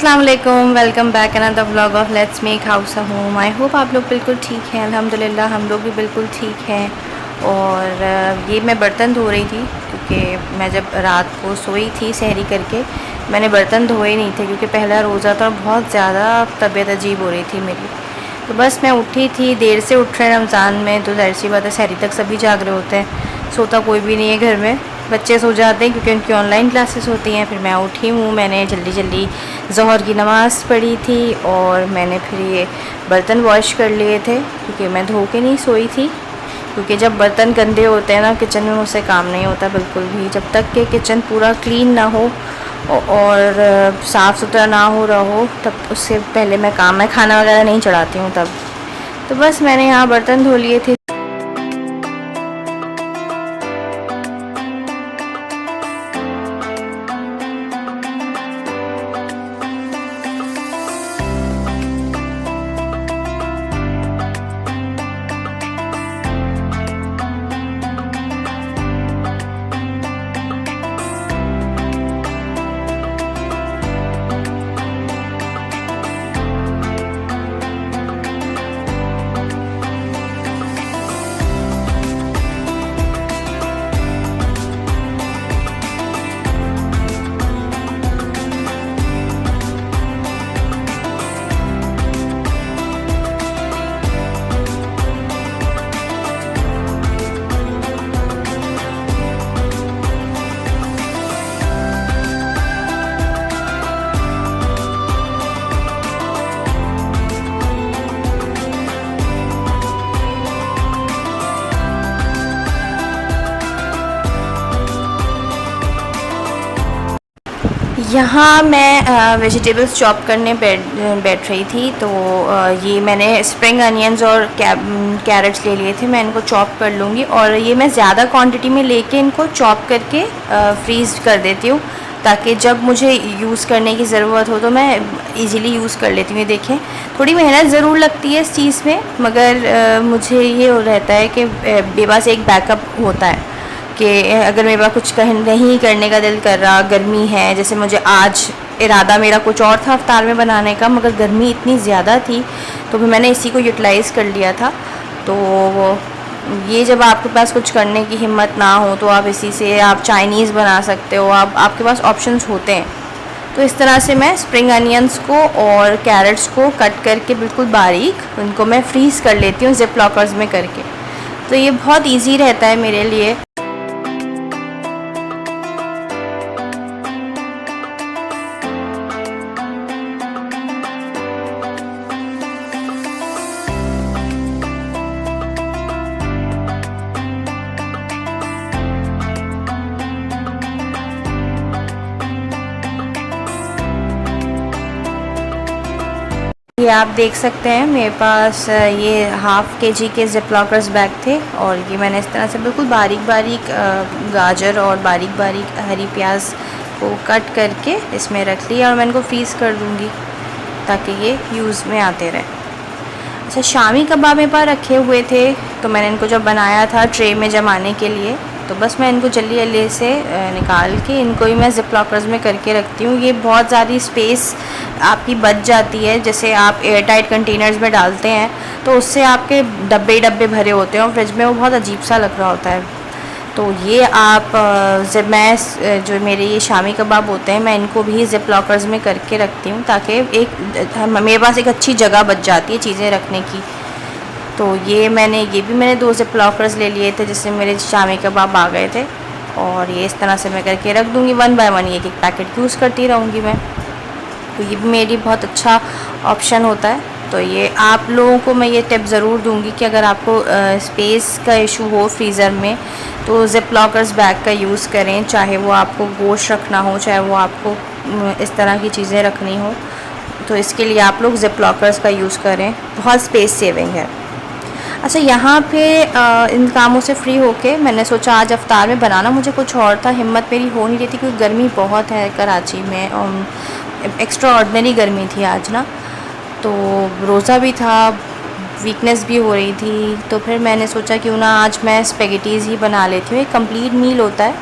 अस्सलाम वालेकुम, welcome back another vlog of let's make house a home. I hope आप लोग बिल्कुल ठीक हैं। अल्हम्दुलिल्लाह हम लोग भी बिल्कुल ठीक हैं। और ये मैं बर्तन धो रही थी क्योंकि मैं जब रात को सोई थी सहरी करके मैंने बर्तन धोए नहीं थे क्योंकि पहला रोज़ा था और बहुत ज़्यादा तबीयत अजीब हो रही थी मेरी। तो बस मैं उठी थी, देर से उठ रहे हैं रमज़ान में तो ज़ाहिर सी बात है सहरी तक सभी जाग रहे होते हैं, सोता कोई भी नहीं है घर में। बच्चे सो जाते हैं क्योंकि उनकी ऑनलाइन क्लासेस होती हैं। फिर मैं उठी हूँ, मैंने जल्दी जल्दी ज़ोहर की नमाज़ पढ़ी थी और मैंने फिर ये बर्तन वॉश कर लिए थे क्योंकि मैं धो के नहीं सोई थी। क्योंकि जब बर्तन गंदे होते हैं ना किचन में मुझसे काम नहीं होता बिल्कुल भी, जब तक कि किचन पूरा क्लीन ना हो और साफ़ सुथरा ना हो रहा हो तब उससे पहले मैं खाना वगैरह नहीं चढ़ाती हूँ तब। तो बस मैंने यहाँ बर्तन धो लिए थे। यहाँ मैं वेजिटेबल्स चॉप करने बैठ रही थी तो ये मैंने स्प्रिंग अनियंस और कैरेट्स ले लिए थे। मैं इनको चॉप कर लूँगी और ये मैं ज़्यादा क्वांटिटी में लेके इनको चॉप करके फ्रीज़ कर देती हूँ ताकि जब मुझे यूज़ करने की ज़रूरत हो तो मैं इजीली यूज़ कर लेती हूँ। देखें थोड़ी मेहनत ज़रूर लगती है इस चीज़ में, मगर मुझे ये रहता है कि मेरे पास एक बैकअप होता है कि अगर मेरे पास कुछ नहीं करने का दिल कर रहा, गर्मी है, जैसे मुझे आज इरादा मेरा कुछ और था अफ्तार में बनाने का मगर गर्मी इतनी ज़्यादा थी तो फिर मैंने इसी को यूटिलाइज़ कर लिया था। तो ये जब आपके पास कुछ करने की हिम्मत ना हो तो आप इसी से आप चाइनीज़ बना सकते हो, आपके पास ऑप्शंस होते हैं। तो इस तरह से मैं स्प्रिंग अनियंस को और कैरेट्स को कट करके बिल्कुल बारीक उनको मैं फ्रीज़ कर लेती हूँ ज़िप लॉकर्स में करके। तो ये बहुत ईजी रहता है मेरे लिए। ये आप देख सकते हैं मेरे पास ये हाफ़ केजी के ज़िप लॉकर्स बैग थे और ये मैंने इस तरह से बिल्कुल बारीक बारीक गाजर और बारीक बारीक हरी प्याज को कट करके इसमें रख लिया और मैं इनको फ्रीज़ कर दूँगी ताकि ये यूज़ में आते रहें। अच्छा, शामी कबाब मेरे पास रखे हुए थे तो मैंने इनको जब बनाया था ट्रे में जमाने के लिए तो बस मैं इनको जल्दी जल्दी से निकाल के इनको ही मैं ज़िप लॉकर्स में करके रखती हूँ। ये बहुत ज़्यादा स्पेस आपकी बच जाती है, जैसे आप एयर टाइट कंटेनर्स में डालते हैं तो उससे आपके डब्बे डब्बे भरे होते हैं और फ्रिज में वो बहुत अजीब सा लग रहा होता है। तो ये आप मैं जो मेरे ये शामी कबाब होते हैं मैं इनको भी ज़िप लॉकर्स में करके रखती हूँ ताकि एक मेरे पास एक अच्छी जगह बच जाती है चीज़ें रखने की। तो ये मैंने 2 ज़िप लॉकर्स ले लिए थे जिससे मेरे शामी कबाब आ गए थे और ये इस तरह से मैं करके रख दूँगी। 1 बाय 1 एक पैकेट यूज़ करती रहूँगी मैं। तो ये भी मेरी बहुत अच्छा ऑप्शन होता है। तो ये आप लोगों को मैं ये टिप ज़रूर दूँगी कि अगर आपको स्पेस का इशू हो फ्रीज़र में तो ज़िप लॉकर्स बैग का यूज़ करें, चाहे वो आपको गोश्त रखना हो चाहे वो आपको इस तरह की चीज़ें रखनी हो। तो इसके लिए आप लोग ज़िप लॉकर्स का यूज़ करें, बहुत स्पेस सेविंग है। अच्छा, यहाँ पे इन कामों से फ्री होके मैंने सोचा आज अफ्तार में बनाना मुझे कुछ और था, हिम्मत मेरी हो नहीं रही थी क्योंकि गर्मी बहुत है कराची में, एक्स्ट्रा ऑर्डिनरी गर्मी थी आज ना, तो रोज़ा भी था, वीकनेस भी हो रही थी। तो फिर मैंने सोचा क्यों ना आज मैं स्पेगेटीज़ ही बना लेती हूँ। एक कंप्लीट मील होता है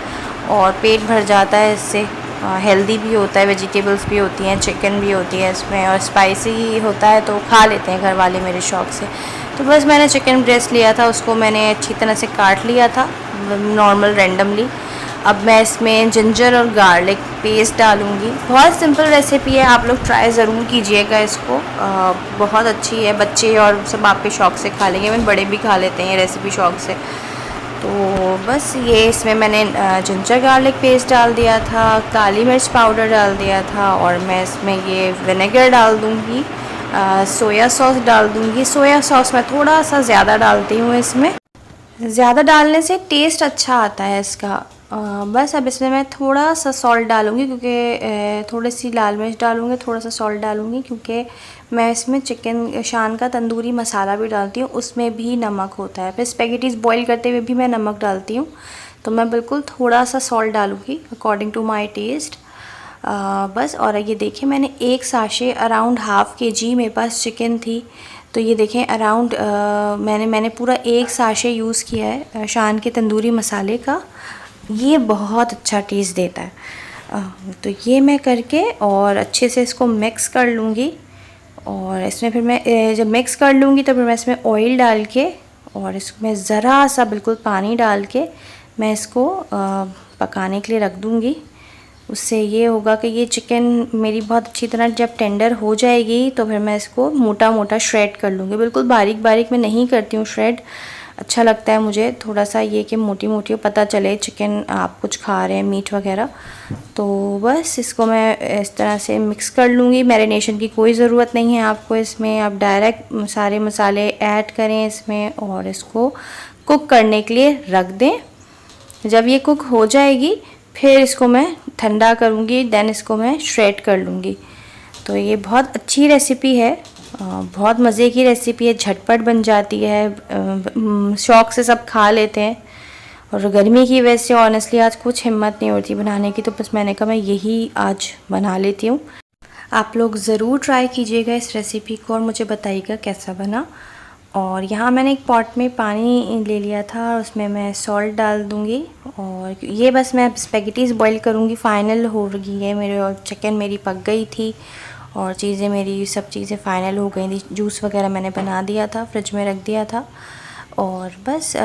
और पेट भर जाता है इससे। हेल्दी भी होता है, वेजिटेबल्स भी होती हैं, चिकन भी होती है इसमें, और स्पाइसी होता है तो खा लेते हैं घर वाले मेरे शौक़ से। तो बस मैंने चिकन ब्रेस्ट लिया था, उसको मैंने अच्छी तरह से काट लिया था नॉर्मल रैंडमली। अब मैं इसमें जिंजर और गार्लिक पेस्ट डालूँगी। बहुत सिंपल रेसिपी है, आप लोग ट्राई ज़रूर कीजिएगा इसको। बहुत अच्छी है, बच्चे और सब आपके शौक़ से खा लेंगे, मैं बड़े भी खा लेते हैं ये रेसिपी शौक़ से। तो बस ये इसमें मैंने जिंजर गार्लिक पेस्ट डाल दिया था, काली मिर्च पाउडर डाल दिया था, और मैं इसमें ये विनेगर डाल दूँगी, सोया सॉस डाल दूँगी। सोया सॉस मैं थोड़ा सा ज़्यादा डालती हूँ इसमें, ज़्यादा डालने से टेस्ट अच्छा आता है इसका। बस अब इसमें मैं थोड़ा सा सॉल्ट डालूँगी, क्योंकि थोड़ी सी लाल मिर्च डालूँगी, थोड़ा सा सॉल्ट डालूँगी, क्योंकि मैं इसमें चिकन शान का तंदूरी मसाला भी डालती हूँ, उसमें भी नमक होता है। फिर स्पेगेटीज़ बॉईल करते हुए भी मैं नमक डालती हूँ, तो मैं बिल्कुल थोड़ा सा सॉल्ट डालूँगी अकॉर्डिंग टू माई टेस्ट। बस, और ये देखिए मैंने एक साशे अराउंड हाफ़ kg मेरे पास चिकन थी, तो ये देखें अराउंड मैंने पूरा एक साशे यूज़ किया है शान के तंदूरी मसाले का। ये बहुत अच्छा टेस्ट देता है। तो ये मैं करके और अच्छे से इसको मिक्स कर लूँगी, और इसमें फिर मैं जब मिक्स कर लूँगी तो फिर मैं इसमें ऑयल डाल के और इसमें ज़रा सा बिल्कुल पानी डाल के मैं इसको पकाने के लिए रख दूँगी। उससे ये होगा कि ये चिकन मेरी बहुत अच्छी तरह जब टेंडर हो जाएगी तो फिर मैं इसको मोटा मोटा श्रेड कर लूँगी। बिल्कुल बारीक बारीक मैं नहीं करती हूँ श्रेड, अच्छा लगता है मुझे थोड़ा सा ये कि मोटी मोटी पता चले चिकन आप कुछ खा रहे हैं, मीट वगैरह। तो बस इसको मैं इस तरह से मिक्स कर लूँगी। मैरिनेशन की कोई ज़रूरत नहीं है आपको इसमें, आप डायरेक्ट सारे मसाले ऐड करें इसमें और इसको कुक करने के लिए रख दें। जब ये कुक हो जाएगी फिर इसको मैं ठंडा करूँगी, देन इसको मैं श्रेड कर लूँगी। तो ये बहुत अच्छी रेसिपी है, बहुत मज़े की रेसिपी है, झटपट बन जाती है, शौक़ से सब खा लेते हैं। और गर्मी की वजह से ऑनेस्टली आज कुछ हिम्मत नहीं होती बनाने की, तो बस मैंने कहा मैं यही आज बना लेती हूँ। आप लोग ज़रूर ट्राई कीजिएगा इस रेसिपी को और मुझे बताइएगा कैसा बना। और यहाँ मैंने एक पॉट में पानी ले लिया था, उसमें मैं सॉल्ट डाल दूँगी, और ये बस मैं स्पेगेटीज़ बॉईल करूँगी। फाइनल हो रही है मेरे, और चिकन मेरी पक गई थी और चीज़ें मेरी सब चीज़ें फ़ाइनल हो गई थी। जूस वगैरह मैंने बना दिया था, फ्रिज में रख दिया था। और बस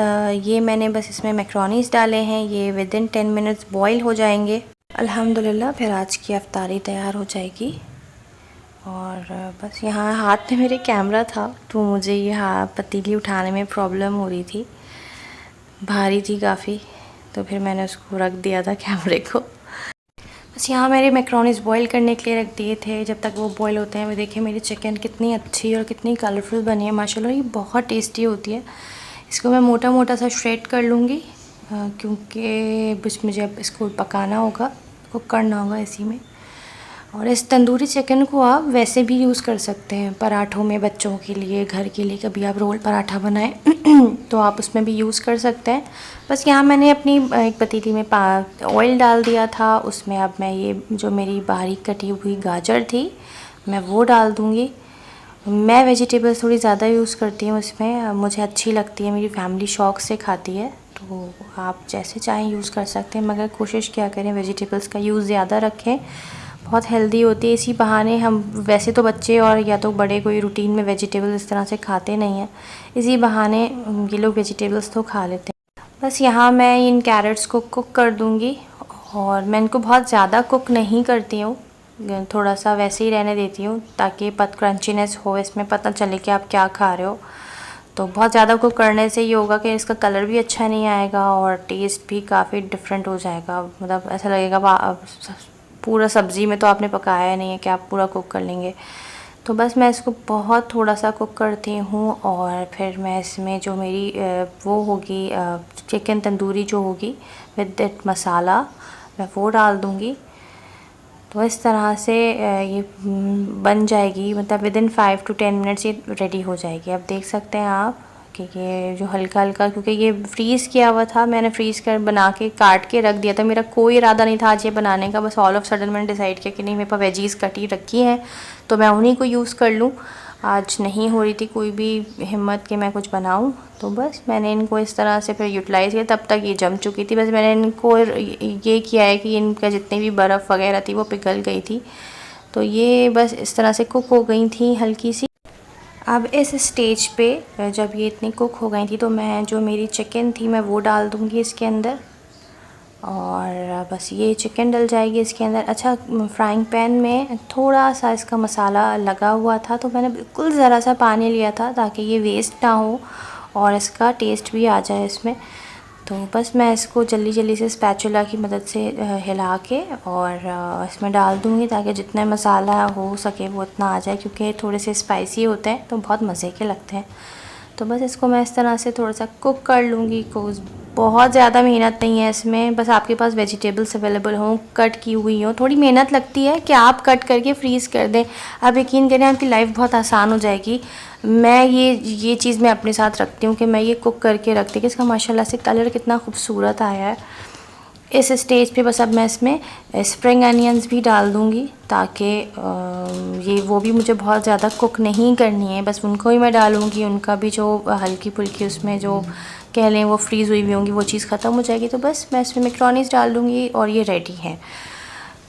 ये मैंने बस इसमें मैक्रोनीज़ डाले हैं, ये विदिन 10 मिनट्स बॉईल हो जाएंगे। अल्हम्दुलिल्लाह फिर आज की अफ्तारी तैयार हो जाएगी। और बस यहाँ हाथ में मेरे कैमरा था तो मुझे ये पतीली उठाने में प्रॉब्लम हो रही थी, भारी थी काफ़ी, तो फिर मैंने उसको रख दिया था कैमरे को। बस यहाँ मेरे मैक्रोनीज़ बॉईल करने के लिए रख दिए थे। जब तक वो बॉईल होते हैं, वो देखिए मेरी चिकन कितनी अच्छी और कितनी कलरफुल बनी है माशाल्लाह। ये बहुत टेस्टी होती है। इसको मैं मोटा मोटा सा श्रेड कर लूँगी, क्योंकि बस मुझे अब इसको पकाना होगा, कुक करना होगा इसी में। और इस तंदूरी चिकन को आप वैसे भी यूज़ कर सकते हैं पराठों में, बच्चों के लिए, घर के लिए, कभी आप रोल पराठा बनाएं तो आप उसमें भी यूज़ कर सकते हैं। बस यहाँ मैंने अपनी एक पतीली में ऑयल डाल दिया था, उसमें अब मैं ये जो मेरी बारीक कटी हुई गाजर थी मैं वो डाल दूँगी। मैं वेजिटेबल्स थोड़ी ज़्यादा यूज़ करती हूँ इसमें, मुझे अच्छी लगती है, मेरी फैमिली शौक़ से खाती है, तो आप जैसे चाहें यूज़ कर सकते हैं, मगर कोशिश क्या करें वेजिटेबल्स का यूज़ ज़्यादा रखें, बहुत हेल्दी होती है। इसी बहाने हम, वैसे तो बच्चे और या तो बड़े कोई रूटीन में वेजिटेबल्स इस तरह से खाते नहीं हैं, इसी बहाने ये लोग वेजिटेबल्स तो खा लेते हैं। बस यहाँ मैं इन कैरेट्स को कुक कर दूँगी, और मैं इनको बहुत ज़्यादा कुक नहीं करती हूँ, थोड़ा सा वैसे ही रहने देती हूँ ताकि क्रंचीनेस हो, इसमें पता चले कि आप क्या खा रहे हो। तो बहुत ज़्यादा कुक करने से ये होगा कि इसका कलर भी अच्छा नहीं आएगा और टेस्ट भी काफ़ी डिफरेंट हो जाएगा, मतलब ऐसा लगेगा पूरा सब्ज़ी में तो आपने पकाया नहीं है कि आप पूरा कुक कर लेंगे। तो बस मैं इसको बहुत थोड़ा सा कुक करती हूँ, और फिर मैं इसमें जो मेरी वो होगी चिकन तंदूरी जो होगी विद दैट मसाला, मैं वो डाल दूँगी। तो इस तरह से ये बन जाएगी, मतलब विदिन 5 to 10 मिनट्स ये रेडी हो जाएगी। अब देख सकते हैं आप कि ये जो हल्का हल्का, क्योंकि ये फ्रीज़ किया हुआ था, मैंने फ्रीज़ कर बना के काट के रख दिया था, मेरा कोई इरादा नहीं था आज ये बनाने का, बस ऑल ऑफ सडन मैंने डिसाइड किया कि नहीं मेरे पास वेजीज़ कटी रखी हैं तो मैं उन्हीं को यूज़ कर लूँ। आज नहीं हो रही थी कोई भी हिम्मत कि मैं कुछ बनाऊं, तो बस मैंने इनको इस तरह से फिर यूटिलाइज़ किया। तब तक ये जम चुकी थी, बस मैंने इनको ये किया है कि इनका जितनी भी बर्फ़ वगैरह थी वो पिघल गई थी, तो ये बस इस तरह से कुक हो गई थी हल्की सी। अब इस स्टेज पे जब ये इतनी कुक हो गई थी तो मैं जो मेरी चिकन थी मैं वो डाल दूँगी इसके अंदर, और बस ये चिकन डल जाएगी इसके अंदर। अच्छा, फ्राइंग पैन में थोड़ा सा इसका मसाला लगा हुआ था, तो मैंने बिल्कुल ज़रा सा पानी लिया था ताकि ये वेस्ट ना हो और इसका टेस्ट भी आ जाए इसमें। तो बस मैं इसको जल्दी जल्दी से स्पैचुला की मदद से हिला के और इसमें डाल दूँगी ताकि जितना मसाला हो सके वो इतना आ जाए, क्योंकि थोड़े से स्पाइसी होते हैं तो बहुत मज़े के लगते हैं। तो बस इसको मैं इस तरह से थोड़ा सा कुक कर लूँगी। बहुत ज़्यादा मेहनत नहीं है इसमें, बस आपके पास वेजिटेबल्स अवेलेबल हों, कट की हुई हो। थोड़ी मेहनत लगती है कि आप कट करके फ्रीज़ कर दें। आप यकीन करें आपकी लाइफ बहुत आसान हो जाएगी। मैं ये चीज़ मैं अपने साथ रखती हूँ कि मैं ये कुक करके रखती हूँ कि इसका माशाल्लाह से कलर कितना खूबसूरत आया है। इस स्टेज पे बस अब मैं इसमें स्प्रिंग अनियंस भी डाल दूँगी ताकि ये वो भी मुझे बहुत ज़्यादा कुक नहीं करनी है, बस उनको ही मैं डालूँगी। उनका भी जो हल्की फुल्की उसमें जो कह लें वो फ्रीज़ हुई होंगी वो चीज़ ख़त्म हो जाएगी। तो बस मैं इसमें मैक्रोनीस डाल दूँगी और ये रेडी है।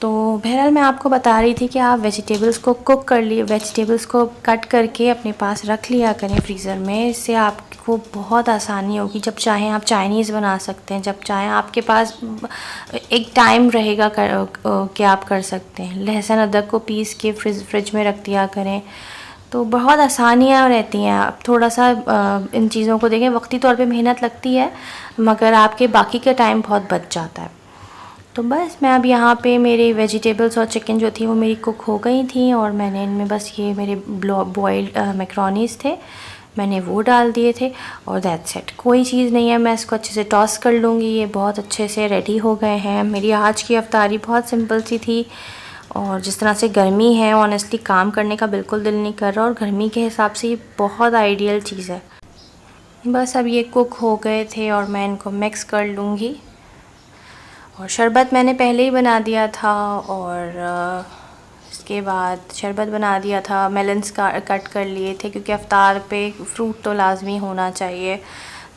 तो बहरहाल मैं आपको बता रही थी कि आप वेजिटेबल्स को कुक कर लिए, वेजिटेबल्स को कट करके अपने पास रख लिया करें फ्रीज़र में। इससे आपको बहुत आसानी होगी। जब चाहें आप चाइनीज़ बना सकते हैं, जब चाहें आपके पास एक टाइम रहेगा कि आप कर सकते हैं। लहसुन अदरक को पीस के फ्रिज में रख दिया करें, तो बहुत आसानियाँ रहती हैं। आप थोड़ा सा इन चीज़ों को देखें, वक्ती तौर पे मेहनत लगती है मगर आपके बाकी का टाइम बहुत बच जाता है। तो बस मैं अब यहाँ पे मेरे वेजिटेबल्स और चिकन जो थी वो मेरी कुक हो गई थी और मैंने इनमें बस ये मेरे बॉइल्ड मैक्रोनीस थे, मैंने वो डाल दिए थे और दैट्स इट। कोई चीज़ नहीं है, मैं इसको अच्छे से टॉस कर लूँगी। ये बहुत अच्छे से रेडी हो गए हैं। मेरी आज की अफ्तारी बहुत सिंपल सी थी और जिस तरह से गर्मी है ऑनेस्टली काम करने का बिल्कुल दिल नहीं कर रहा, और गर्मी के हिसाब से ये बहुत आइडियल चीज़ है। बस अब ये कुक हो गए थे और मैं इनको मिक्स कर लूँगी। और शरबत मैंने पहले ही बना दिया था और इसके बाद शरबत बना दिया था। मेलन्स का कट कर लिए थे क्योंकि अफ्तार पे फ्रूट तो लाजमी होना चाहिए।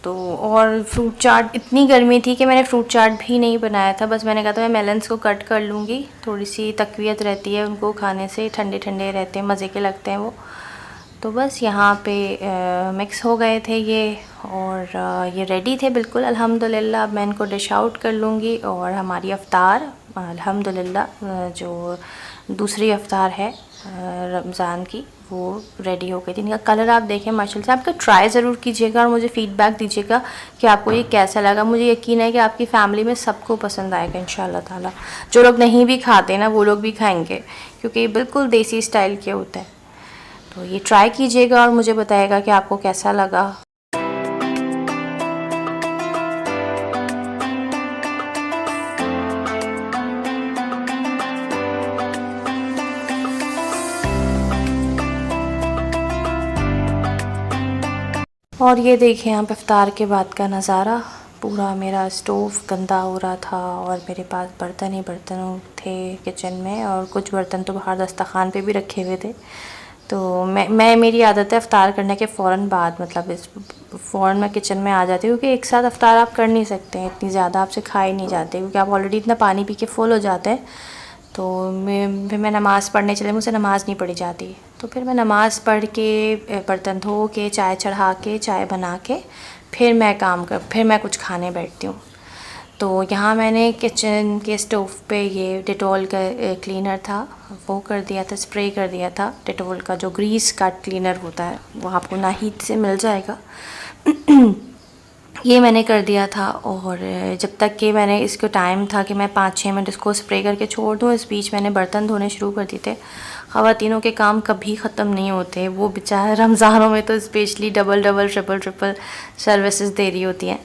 तो और फ्रूट चाट, इतनी गर्मी थी कि मैंने फ्रूट चाट भी नहीं बनाया था। बस मैंने कहा था मैं मेलन्स को कट कर लूँगी, थोड़ी सी तक़वियत रहती है उनको खाने से, ठंडे ठंडे रहते हैं, मज़े के लगते हैं वो। तो बस यहाँ पे मिक्स हो गए थे ये और ये रेडी थे बिल्कुल अल्हम्दुलिल्लाह। अब मैं इनको डिश आउट कर लूँगी और हमारी अफ्तार अल्हम्दुलिल्लाह जो दूसरी अफ्तार है रमज़ान की वो रेडी हो गई थी। इनका कलर आप देखें माशाल्लाह से। आपका ट्राई ज़रूर कीजिएगा और मुझे फ़ीडबैक दीजिएगा कि आपको ये कैसा लगा। मुझे यकीन है कि आपकी फ़ैमिली में सबको पसंद आएगा इंशाल्लाह ताला। जो लोग नहीं भी खाते ना वो लोग भी खाएँगे क्योंकि ये बिल्कुल देसी स्टाइल के होता है। तो ये ट्राई कीजिएगा और मुझे बताइएगा कि आपको कैसा लगा। और ये देखें आप इफ्तार के बाद का नज़ारा। पूरा मेरा स्टोव गंदा हो रहा था और मेरे पास बर्तन ही बर्तन थे किचन में, और कुछ बर्तन तो बाहर दस्तरखान पे भी रखे हुए थे। तो मैं मेरी आदत है अफ्तार करने के फ़ौरन बाद, मतलब इस फ़ौरन मैं किचन में आ जाती हूँ क्योंकि एक साथ अफ्तार आप कर नहीं सकते हैं, इतनी ज़्यादा आपसे खा ही नहीं जाते क्योंकि आप ऑलरेडी इतना पानी पी के फुल हो जाते हैं। तो फिर मैं नमाज़ पढ़ने चले, मुझसे नमाज़ नहीं पढ़ी जाती, तो फिर मैं नमाज़ पढ़ के बर्तन धो के चाय चढ़ा के चाय बना के फिर मैं कुछ खाने बैठती हूँ। तो यहाँ मैंने किचन के स्टोव पे ये डेटॉल का क्लीनर था वो कर दिया था, स्प्रे कर दिया था। डेटॉल का जो ग्रीस का क्लीनर होता है वो आपको नाहीद से मिल जाएगा ये मैंने कर दिया था। और जब तक कि मैंने इसको टाइम था कि मैं 5-6 मिनट इसको स्प्रे करके छोड़ दूँ, इस बीच मैंने बर्तन धोने शुरू कर दिए थे। ख़वातीनों के काम कभी ख़त्म नहीं होते, वो बेचारे रमज़ानों में तो specially double double triple services दे रही होती हैं।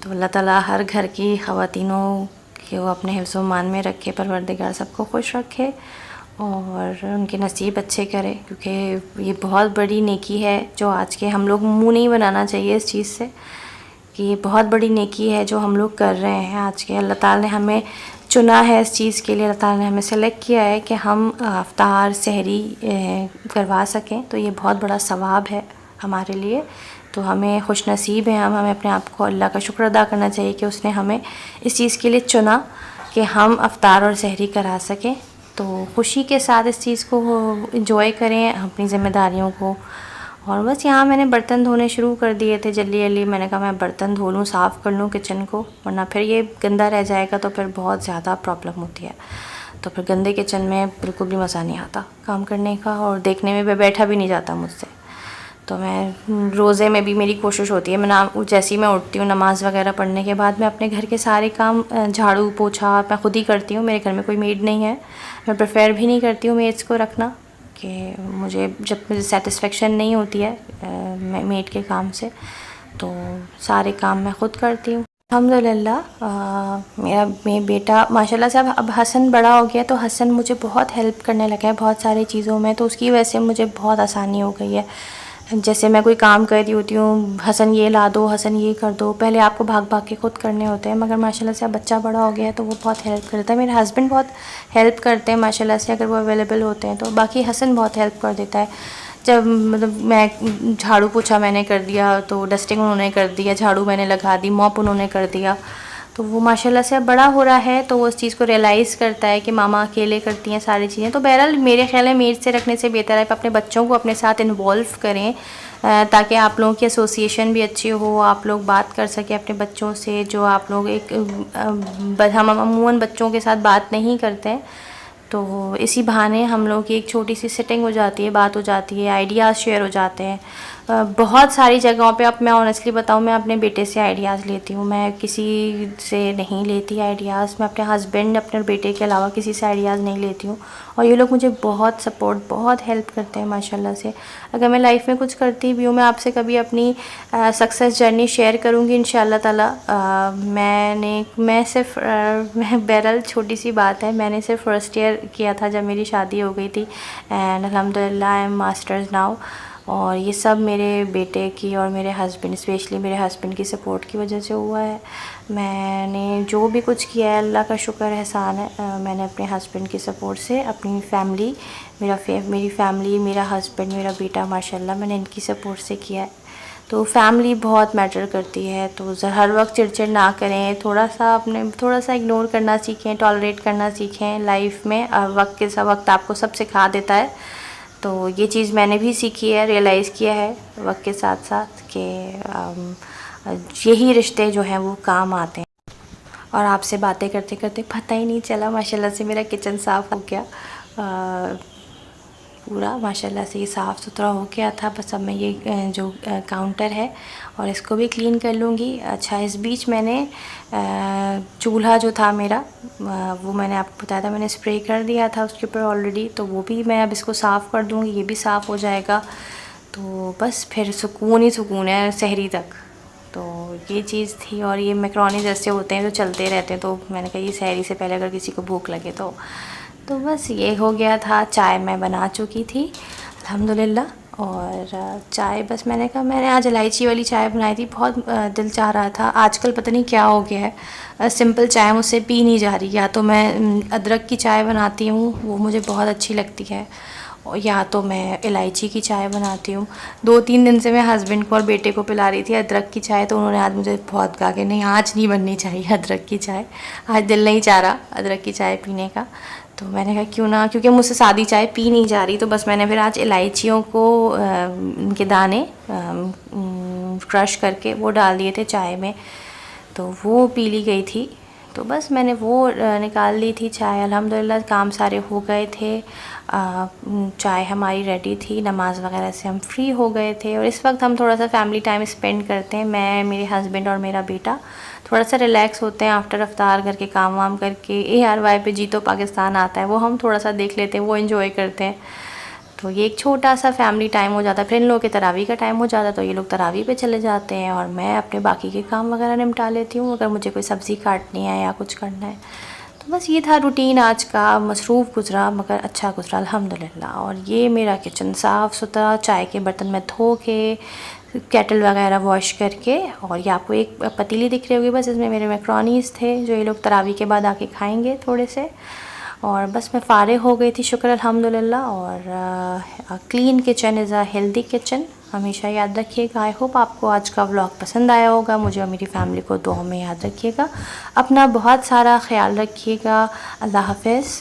तो अल्लाह ताला हर घर की ख़वातीनों को अपने हिफ्ज़-ओ-मान में रखे, परवरदिगार सबको खुश रखे और उनके नसीब अच्छे करे, क्योंकि ये बहुत बड़ी नेकी है जो आज के हम लोग मुँह नहीं बनाना चाहिए इस चीज़ से कि ये बहुत बड़ी नेकी है जो हम लोग कर रहे हैं आज के। अल्लाह ताला ने हमें चुना है इस चीज़ के लिए, अल्लाह ताला ने हमें सेलेक्ट किया है कि हम अफ्तार सहरी करवा सकें, तो ये बहुत बड़ा सवाब है हमारे लिए। तो हमें खुश नसीब हैं हमें अपने आप को अल्लाह का शुक्र अदा करना चाहिए कि उसने हमें इस चीज़ के लिए चुना कि हम अफ्तार और सहरी करा सकें। तो खुशी के साथ इस चीज़ को एंजॉय करें, अपनी ज़िम्मेदारियों को। और बस यहाँ मैंने बर्तन धोने शुरू कर दिए थे जल्दी जल्दी। मैंने कहा मैं बर्तन धो लूँ, साफ़ कर लूँ किचन को, वरना फिर ये गंदा रह जाएगा तो फिर बहुत ज़्यादा प्रॉब्लम होती है। तो फिर गंदे किचन में बिल्कुल भी मज़ा नहीं आता काम करने का, और देखने में बैठा भी नहीं जाता मुझसे। तो मैं रोज़े में भी मेरी कोशिश होती है, मैं जैसे ही मैं उठती हूँ नमाज़ वगैरह पढ़ने के बाद मैं अपने घर के सारे काम, झाड़ू पोछा मैं ख़ुद ही करती हूँ। मेरे घर में कोई मेड नहीं है, मैं प्रेफर भी नहीं करती हूँ मेड्स को रखना, कि मुझे सेटिस्फेक्शन नहीं होती है मेड के काम से, तो सारे काम मैं ख़ुद करती हूँ अल्हम्दुलिल्लाह। मेरा बेटा माशाल्लाह से अब हसन बड़ा हो गया, तो हसन मुझे बहुत हेल्प करने लगा है बहुत सारी चीज़ों में, तो उसकी वजह से मुझे बहुत आसानी हो गई है। जैसे मैं कोई काम कर रही होती हूँ, हसन ये ला दो, हसन ये कर दो, पहले आपको भाग भाग के खुद करने होते हैं, मगर माशाल्लाह से अब बच्चा बड़ा हो गया है तो वो बहुत हेल्प करता है। मेरे हस्बैंड बहुत हेल्प करते हैं माशाल्लाह से, अगर वो अवेलेबल होते हैं तो। बाकी हसन बहुत हेल्प कर देता है। जब मतलब मैं झाड़ू पोछा मैंने कर दिया तो डस्टिंग उन्होंने कर दिया, झाड़ू मैंने लगा दी, मॉप उन्होंने कर दिया, तो वो माशाल्लाह से अब बड़ा हो रहा है तो वो उस चीज़ को रियलाइज़ करता है कि मामा अकेले करती हैं सारी चीज़ें। तो बहरहाल मेरे ख्याल है मेड से रखने से बेहतर है आप अपने बच्चों को अपने साथ इन्वॉल्व करें, ताकि आप लोगों की एसोसिएशन भी अच्छी हो, आप लोग बात कर सकें अपने बच्चों से। जो आप लोग हम अमूमन बच्चों के साथ बात नहीं करते हैं, तो इसी बहाने हम लोग की एक छोटी सी सिटिंग हो जाती है, बात हो जाती है, आइडियाज़ शेयर हो जाते हैं। बहुत सारी जगहों पे, अब मैं ऑनेस्टली बताऊँ, मैं अपने बेटे से आइडियाज़ लेती हूँ, मैं किसी से नहीं लेती आइडियाज़। मैं अपने हस्बैंड, अपने बेटे के अलावा किसी से आइडियाज़ नहीं लेती हूँ, और ये लोग मुझे बहुत सपोर्ट, बहुत हेल्प करते हैं माशाल्लाह से। अगर मैं लाइफ में कुछ करती भी हूँ, मैं आपसे कभी अपनी सक्सेस जर्नी शेयर करूँगी इंशाल्लाह ताला। मैं सिर्फ मैं बहरहाल छोटी सी बात है, मैंने सिर्फ फर्स्ट ईयर किया था जब मेरी शादी हो गई थी, एंड अल्हम्दुलिल्लाह आई एम मास्टर्स नाउ। और ये सब मेरे बेटे की और मेरे हस्बैंड, स्पेशली मेरे हस्बैंड की सपोर्ट की वजह से हुआ है। मैंने जो भी कुछ किया है अल्लाह का शुक्र एहसान है, मैंने अपने हस्बैंड की सपोर्ट से, अपनी फैमिली, मेरी फैमिली, मेरा हस्बैंड, मेरा बेटा माशाल्लाह, मैंने इनकी सपोर्ट से किया है। तो फैमिली बहुत मैटर करती है, तो हर वक्त चिड़चिड़ ना करें, थोड़ा सा इग्नोर करना सीखें, टॉलरेट करना सीखें लाइफ में। वक्त के साथ वक्त आपको सब सिखा देता है, तो ये चीज़ मैंने भी सीखी है, रियलाइज़ किया है वक्त के साथ साथ कि यही रिश्ते जो हैं वो काम आते हैं। और आपसे बातें करते करते पता ही नहीं चला माशाल्लाह से मेरा किचन साफ़ हो गया, पूरा माशाल्लाह से ये साफ़ सुथरा हो गया था। बस अब मैं ये जो काउंटर है और इसको भी क्लीन कर लूँगी। अच्छा, इस बीच मैंने चूल्हा जो था मेरा, वो मैंने आपको बताया था, मैंने स्प्रे कर दिया था उसके ऊपर ऑलरेडी, तो वो भी मैं अब इसको साफ़ कर दूँगी, ये भी साफ़ हो जाएगा। तो बस फिर सुकून ही सुकून है सहरी तक। तो ये चीज़ थी, और ये मैकरोनी जैसे होते हैं जो चलते रहते हैं, तो मैंने कहा ये सहरी से पहले अगर किसी को भूख लगे तो बस ये हो गया था। चाय मैं बना चुकी थी अल्हम्दुलिल्लाह, और चाय बस मैंने कहा, मैंने आज इलायची वाली चाय बनाई थी, बहुत दिल चाह रहा था। आजकल पता नहीं क्या हो गया है, सिंपल चाय मुझसे पी नहीं जा रही। या तो मैं अदरक की चाय बनाती हूँ, वो मुझे बहुत अच्छी लगती है, या तो मैं इलायची की चाय बनाती हूँ। 2-3 दिन से मैं हस्बैंड को और बेटे को पिला रही थी अदरक की चाय, तो उन्होंने आज मुझे बहुत कहा कि नहीं आज नहीं बननी चाहिए अदरक की चाय, आज दिल नहीं चाह रहा अदरक की चाय पीने का। तो मैंने कहा क्यों ना, क्योंकि मुझसे सादी चाय पी नहीं जा रही, तो बस मैंने फिर आज इलायचियों को उनके दाने क्रश करके वो डाल दिए थे चाय में, तो वो पी ली गई थी। तो बस मैंने वो निकाल ली थी चाय। अल्हम्दुलिल्लाह काम सारे हो गए थे, चाय हमारी रेडी थी, नमाज़ वगैरह से हम फ्री हो गए थे, और इस वक्त हम थोड़ा सा फैमिली टाइम स्पेंड करते हैं। मैं, मेरे हस्बैंड और मेरा बेटा थोड़ा सा रिलैक्स होते हैं आफ्टर अफ्तार घर के काम वाम करके। ARY पे जी तो पाकिस्तान आता है, वो हम थोड़ा सा देख लेते हैं, वो इन्जॉय करते हैं। तो ये एक छोटा सा फैमिली टाइम हो जाता है। फिर इन लोगों के तरावी का टाइम हो जाता है, तो ये लोग तरावी पे चले जाते हैं, और मैं अपने बाकी के काम वगैरह निपटा लेती हूँ, अगर मुझे कोई सब्ज़ी काटनी है या कुछ करना है। तो बस ये था रूटीन आज का, मसरूफ़ गुज़रा मगर अच्छा गुज़रा अल्हम्दुलिल्लाह। और ये मेरा किचन साफ़ सुथरा, चाय के बर्तन में धो के, केटल वगैरह वॉश करके। और ये आपको एक पतीली दिख रही होगी, बस इसमें मेरे मैक्रोनीस थे जो ये लोग तरावी के बाद आके खाएंगे थोड़े से। और बस मैं फ़ारिग हो गई थी, शुक्र अल्हम्दुलिल्लाह। और clean kitchen is a healthy kitchen, हमेशा याद रखिएगा। आई होप आपको आज का व्लॉग पसंद आया होगा। मुझे और मेरी फैमिली को दुआ में याद रखिएगा। अपना बहुत सारा ख्याल रखिएगा। अल्लाह हाफ़िज़।